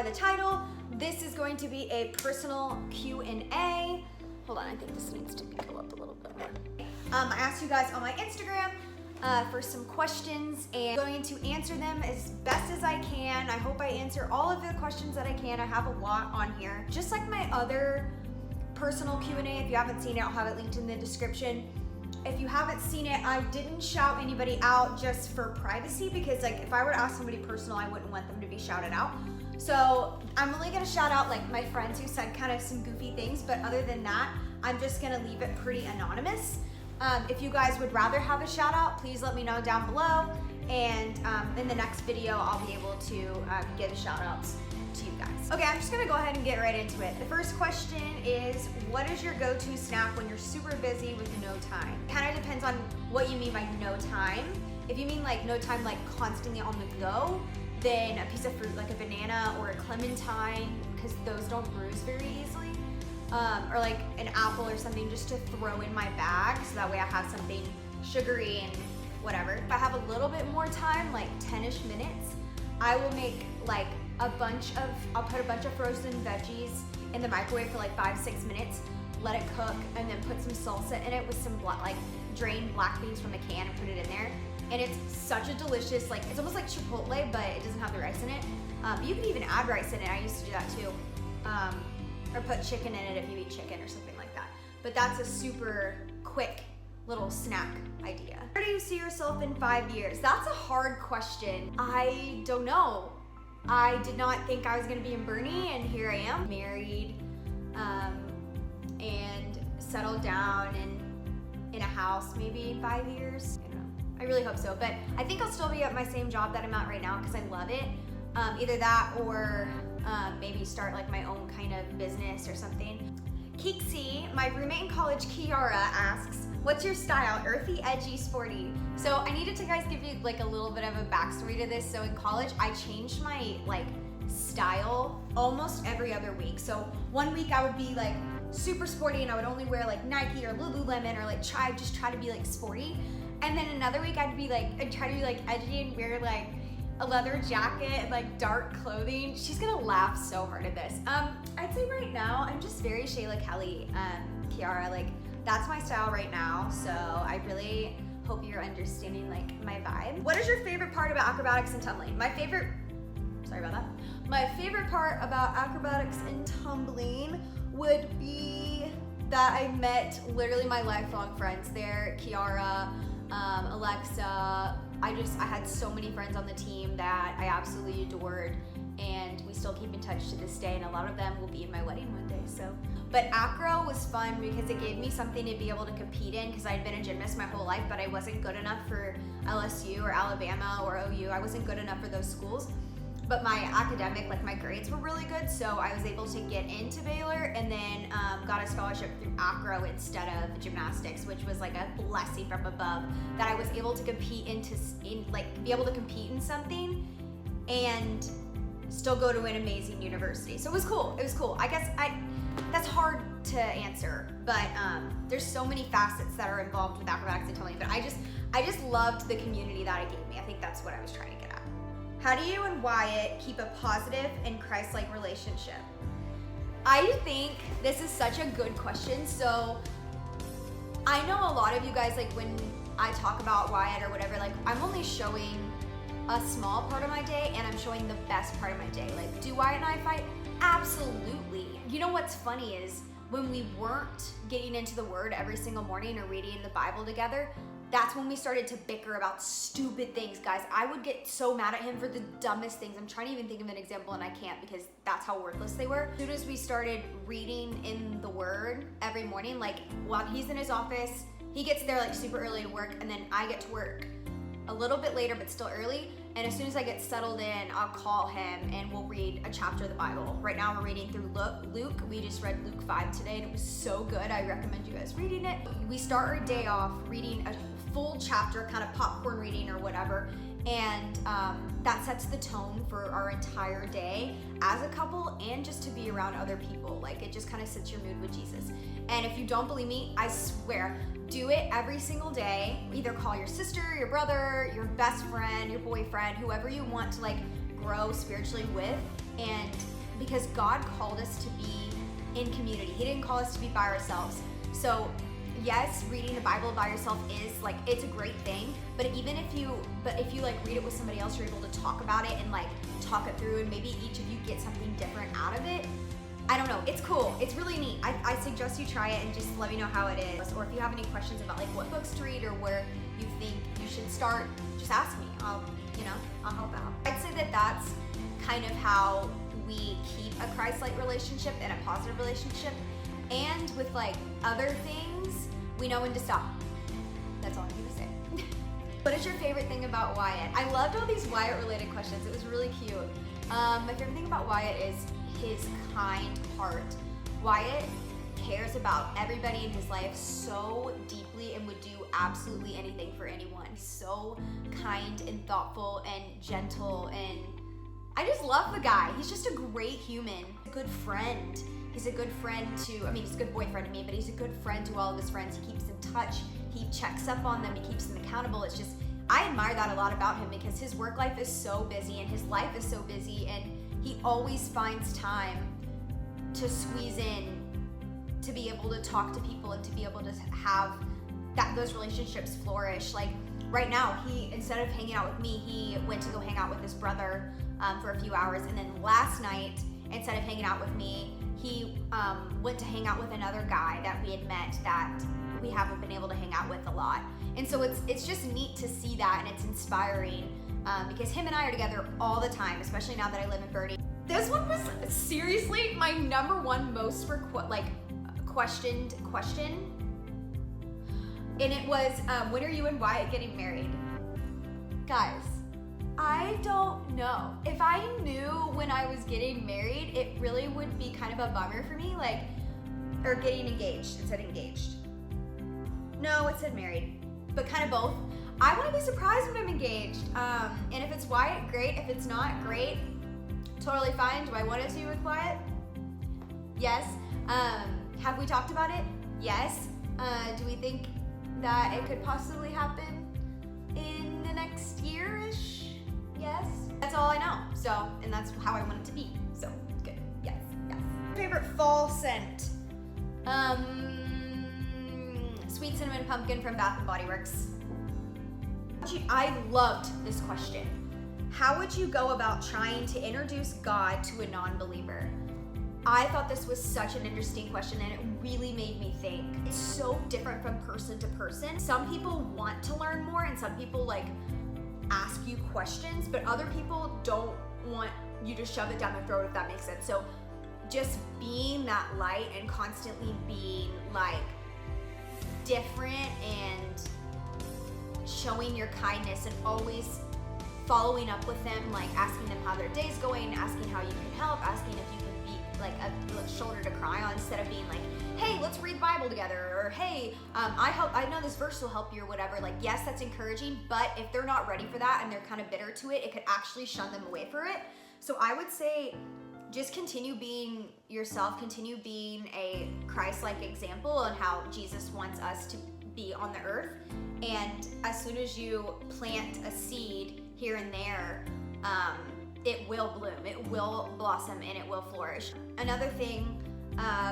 the title. This is going to be a personal Q&A. Hold on, I think this needs to go up a little bit more. I asked you guys on my Instagram for some questions, and I'm going to answer them as best as I can. I hope I answer all of the questions that I can. I have a lot on here. Just like my other personal Q&A, if you haven't seen it, I'll have it linked in the description. If you haven't seen it, I didn't shout anybody out just for privacy, because like if I were to ask somebody personal, I wouldn't want them to be shouted out. So I'm only gonna shout out like my friends who said kind of some goofy things, but other than that, I'm just gonna leave it pretty anonymous. If you guys would rather have a shout out, please let me know down below. And in the next video, I'll be able to give shout outs to you guys. Okay, I'm just gonna go ahead and get right into it. The first question is, what is your go-to snack when you're super busy with no time? Kind of depends on what you mean by no time. If you mean like no time, like constantly on the go, then a piece of fruit like a banana or a clementine, because those don't bruise very easily. Or like an apple or something just to throw in my bag, so that way I have something sugary and whatever. If I have a little bit more time, like 10-ish minutes, I will make like I'll put a bunch of frozen veggies in the microwave for like 5-6 minutes, let it cook, and then put some salsa in it with some drained black beans from the can and put it in there. And it's such a delicious, like it's almost like Chipotle, but it doesn't have the rice in it. You can even add rice in it. I used to do that too. Or put chicken in it if you eat chicken or something like that. But that's a super quick little snack idea. Where do you see yourself in 5 years? That's a hard question. I don't know. I did not think I was gonna be in Bernie, and here I am, married, and settled down and in a house maybe in 5 years. I don't know. I really hope so, but I think I'll still be at my same job that I'm at right now because I love it. Either that or maybe start like my own kind of business or something. Keeksy, my roommate in college, Kiara, asks, what's your style? Earthy, edgy, sporty? So I needed to guys give you like a little bit of a backstory to this. So in college, I changed my like style almost every other week. So one week I would be like super sporty and I would only wear like Nike or Lululemon or like try to be like sporty. And then another week I'd try to be like edgy and wear like a leather jacket and like dark clothing. She's gonna laugh so hard at this. I'd say right now I'm just very Shayla, Kelly, Kiara, like that's my style right now. So I really hope you're understanding like my vibe. What is your favorite part about acrobatics and tumbling? My favorite part about acrobatics and tumbling would be that I met literally my lifelong friends there, Kiara, Alexa. I had so many friends on the team that I absolutely adored, and we still keep in touch to this day, and a lot of them will be in my wedding one day, so. But acro was fun because it gave me something to be able to compete in, because I'd been a gymnast my whole life, but I wasn't good enough for LSU or Alabama or OU. I wasn't good enough for those schools. But my academic, like my grades were really good, so I was able to get into Baylor, and then got a scholarship through acro instead of gymnastics, which was like a blessing from above, that I was able to compete be able to compete in something and still go to an amazing university. So it was cool. It was cool. I guess that's hard to answer, but there's so many facets that are involved with acrobatics and tumbling. But I just loved the community that it gave me. I think that's what I was trying to get at. How do you and Wyatt keep a positive and Christ-like relationship? I think this is such a good question. So I know a lot of you guys, like when I talk about Wyatt or whatever, like I'm only showing a small part of my day and I'm showing the best part of my day. Like, do Wyatt and I fight? Absolutely. You know what's funny is when we weren't getting into the word every single morning or reading the Bible together, that's when we started to bicker about stupid things, guys. I would get so mad at him for the dumbest things. I'm trying to even think of an example and I can't because that's how worthless they were. As soon as we started reading in the word every morning, like while he's in his office, he gets there like super early to work, and then I get to work a little bit later but still early. And as soon as I get settled in, I'll call him and we'll read a chapter of the Bible. Right now we're reading through Luke. We just read Luke 5 today and it was so good. I recommend you guys reading it. We start our day off reading a full chapter, kind of popcorn reading or whatever. And that sets the tone for our entire day as a couple and just to be around other people. Like it just kind of sets your mood with Jesus. And if you don't believe me, I swear, do it every single day. Either call your sister, your brother, your best friend, your boyfriend, whoever you want to like grow spiritually with, and because God called us to be in community. He didn't call us to be by ourselves. So yes, reading the Bible by yourself is like, it's a great thing, but if you like read it with somebody else, you're able to talk about it and like talk it through, and maybe each of you get something different out of it. I don't know, it's cool, it's really neat. I suggest you try it and just let me know how it is. Or if you have any questions about like what books to read or where you think you should start, just ask me. I'll help out. I'd say that that's kind of how we keep a Christ-like relationship and a positive relationship. And with like other things, we know when to stop. That's all I'm gonna say. What is your favorite thing about Wyatt? I loved all these Wyatt-related questions. It was really cute. My favorite thing about Wyatt is his kind heart. Wyatt cares about everybody in his life so deeply and would do absolutely anything for anyone. He's so kind and thoughtful and gentle, and I just love the guy. He's just a great human, a good friend. He's a good friend to, he's a good boyfriend to me, but he's a good friend to all of his friends. He keeps in touch. He checks up on them. He keeps them accountable. It's just, I admire that a lot about him because his work life is so busy and his life is so busy, and he always finds time to squeeze in to be able to talk to people and to be able to have those relationships flourish. Like right now, he, instead of hanging out with me, he went to go hang out with his brother for a few hours. And then last night, instead of hanging out with me, he went to hang out with another guy that we had met that we haven't been able to hang out with a lot. And so it's just neat to see that, and it's inspiring because him and I are together all the time, especially now that I live in Birdie. This one was seriously my number one most questioned question. And it was, when are you and Wyatt getting married? Guys, I don't know. If I knew when I was getting married, it really would be kind of a bummer for me, like, or getting engaged. It said engaged. No, it said married, but kind of both. I want to be surprised when I'm engaged. And if it's Wyatt, great. If it's not, great. Totally fine. Do I want it to be with Wyatt? Yes. Have we talked about it? Yes. Do we think that it could possibly happen in the next year-ish? Yes. That's all I know. So, and that's how I want it to be. So, good. Yes, yes. Favorite fall scent? Sweet cinnamon pumpkin from Bath & Body Works. I loved this question. How would you go about trying to introduce God to a non-believer? I thought this was such an interesting question, and it really made me think. It's so different from person to person. Some people want to learn more, and some people like ask you questions, but other people don't want you to shove it down their throat, if that makes sense. So just being that light and constantly being like different and showing your kindness and always following up with them, like asking them how their day's going, asking how you can help, asking if you can be like a shoulder to cry on, instead of being like, hey, let's read the Bible together, or hey, I know this verse will help you, or whatever. Like, yes, that's encouraging, but if they're not ready for that and they're kind of bitter to it, it could actually shun them away for it. So I would say just continue being yourself, continue being a Christ-like example on how Jesus wants us to be on the earth. And as soon as you plant a seed here and there, it will bloom, it will blossom, and it will flourish. Another thing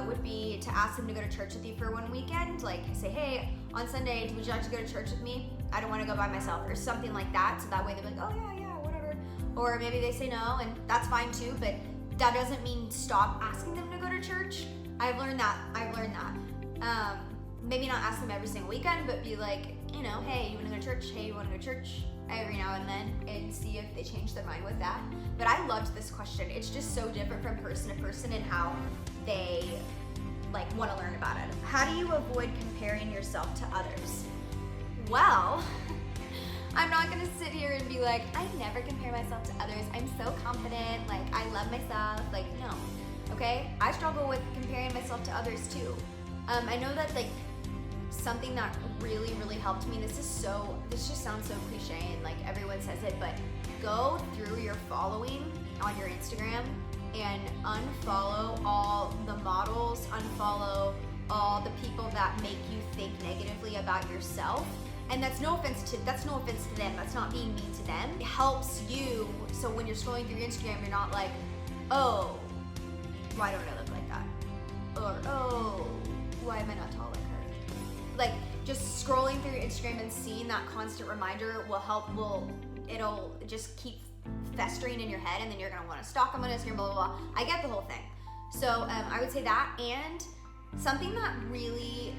would be to ask them to go to church with you for one weekend. Like say, hey, on Sunday, would you like to go to church with me? I don't want to go by myself, or something like that. So that way they're like, oh yeah, whatever. Or maybe they say no, and that's fine too, but that doesn't mean stop asking them to go to church. I've learned that. Maybe not ask them every single weekend, but be like, you know, hey, you want to go to church? Hey, you want to go to church? Every now and then, and see if they change their mind with that. But I loved this question. It's just so different from person to person and how they like want to learn about it. How do you avoid comparing yourself to others? Well, I'm not gonna sit here and be like, I never compare myself to others. I'm so confident, like I love myself. Like, no, okay? I struggle with comparing myself to others too. I know that like something that really, really helped me, this just sounds so cliche and like everyone says it, but go through your following on your Instagram and unfollow all the models, unfollow all the people that make you think negatively about yourself. And that's no offense to them, that's not being mean to them. It helps you, so when you're scrolling through Instagram, you're not like, oh, why don't I look like that? Or, oh, why am I not tall like her? Like, just scrolling through Instagram and seeing that constant reminder will help, it'll just keep festering in your head, and then you're gonna wanna stalk them on Instagram, blah, blah, blah. I get the whole thing. So I would say that, and something that really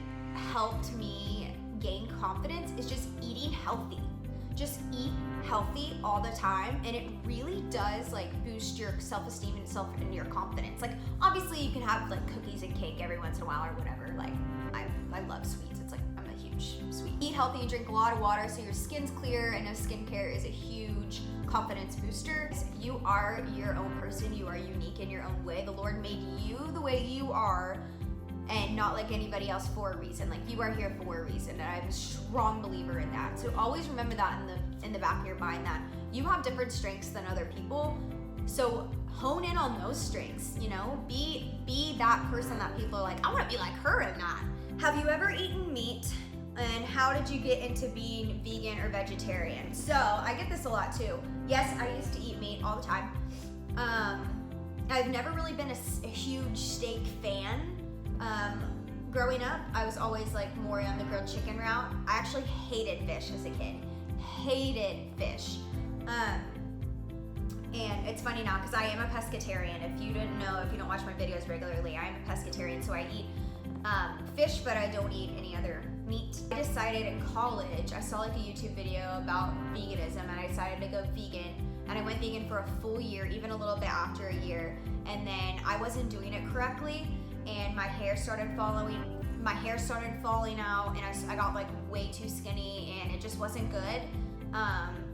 helped me gain confidence is just eating healthy. Just eat healthy all the time, and it really does like boost your self-esteem and your confidence. Like, obviously you can have like cookies and cake every once in a while or whatever. Like, I love sweets. It's like, I'm a huge sweet. Eat healthy and drink a lot of water so your skin's clear. I know skincare is a huge confidence booster. If you are your own person, you are unique in your own way. The Lord made you the way you are, and not like anybody else for a reason. Like, you are here for a reason, and I'm a strong believer in that. So always remember that in the back of your mind, that you have different strengths than other people. So hone in on those strengths, you know? Be that person that people are like, I wanna be like her in that. Have you ever eaten meat? And how did you get into being vegan or vegetarian? So I get this a lot too. Yes, I used to eat meat all the time. I've never really been a huge steak fan. Growing up, I was always like more on the grilled chicken route. I actually hated fish as a kid. Hated fish. And it's funny now because I am a pescatarian. If you didn't know, if you don't watch my videos regularly, I am a pescatarian, so I eat fish, but I don't eat any other meat. I decided in college, I saw like a YouTube video about veganism, and I decided to go vegan. And I went vegan for a full year, even a little bit after a year. And then I wasn't doing it correctly, and my hair started falling out, and I got like way too skinny, and it just wasn't good.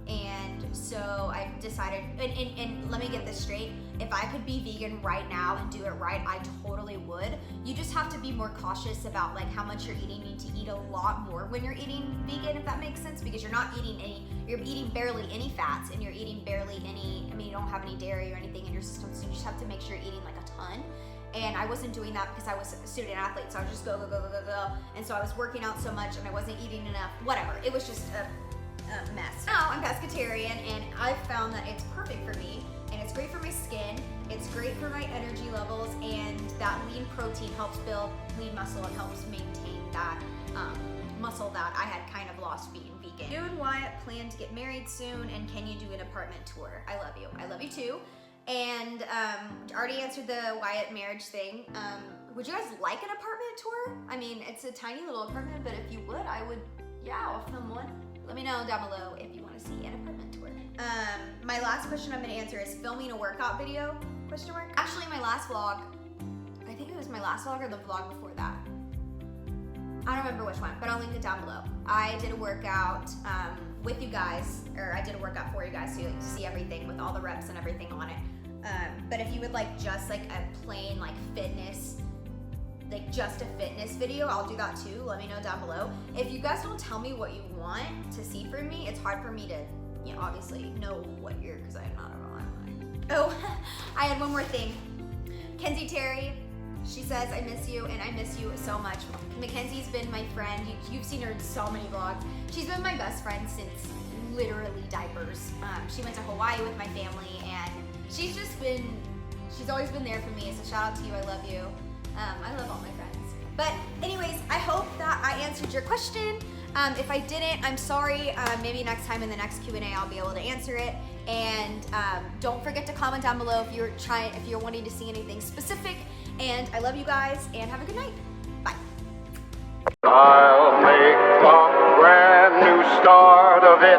And so I decided, and let me get this straight, if I could be vegan right now and do it right, I totally would. You just have to be more cautious about like how much you're eating. You need to eat a lot more when you're eating vegan, if that makes sense, because you're eating barely any fats, and you're eating barely any, you don't have any dairy or anything in your system, so you just have to make sure you're eating like a ton. And I wasn't doing that because I was a student athlete, so I was just go. And so I was working out so much, and I wasn't eating enough, whatever. It was just a mess. Now I'm pescatarian, and I've found that it's perfect for me, and it's great for my skin, it's great for my energy levels, and that lean protein helps build lean muscle and helps maintain that muscle that I had kind of lost being vegan. You and Wyatt plan to get married soon, and can you do an apartment tour? I love you. I love you too. And already answered the Wyatt marriage thing. Would you guys like an apartment tour? I mean, it's a tiny little apartment, but if you would, I would, yeah, I'll film one. Let me know down below if you want to see an apartment tour. My last question I'm gonna answer is filming a workout video, question mark? Actually, my last vlog, I think it was my last vlog or the vlog before that. I don't remember which one, but I'll link it down below. I did a workout with you guys, or I did a workout for you guys so you see everything with all the reps and everything on it. But if you would like just like a plain like fitness, like just a fitness video, I'll do that too. Let me know down below. If you guys don't tell me what you want to see from me, it's hard for me to, you know, obviously know what you're, because I'm not online. Oh, I had one more thing. Kenzie Terry, she says, I miss you, and I miss you so much. Mackenzie's been my friend. You've seen her in so many vlogs. She's been my best friend since literally diapers. She went to Hawaii with my family, and she's always been there for me, so shout out to you, I love you. I love all my friends. But anyways, I hope that I answered your question. If I didn't, I'm sorry. Maybe next time in the next Q&A I'll be able to answer it. And don't forget to comment down below if you're wanting to see anything specific. And I love you guys, and have a good night. Bye. I'll make a brand new start of it.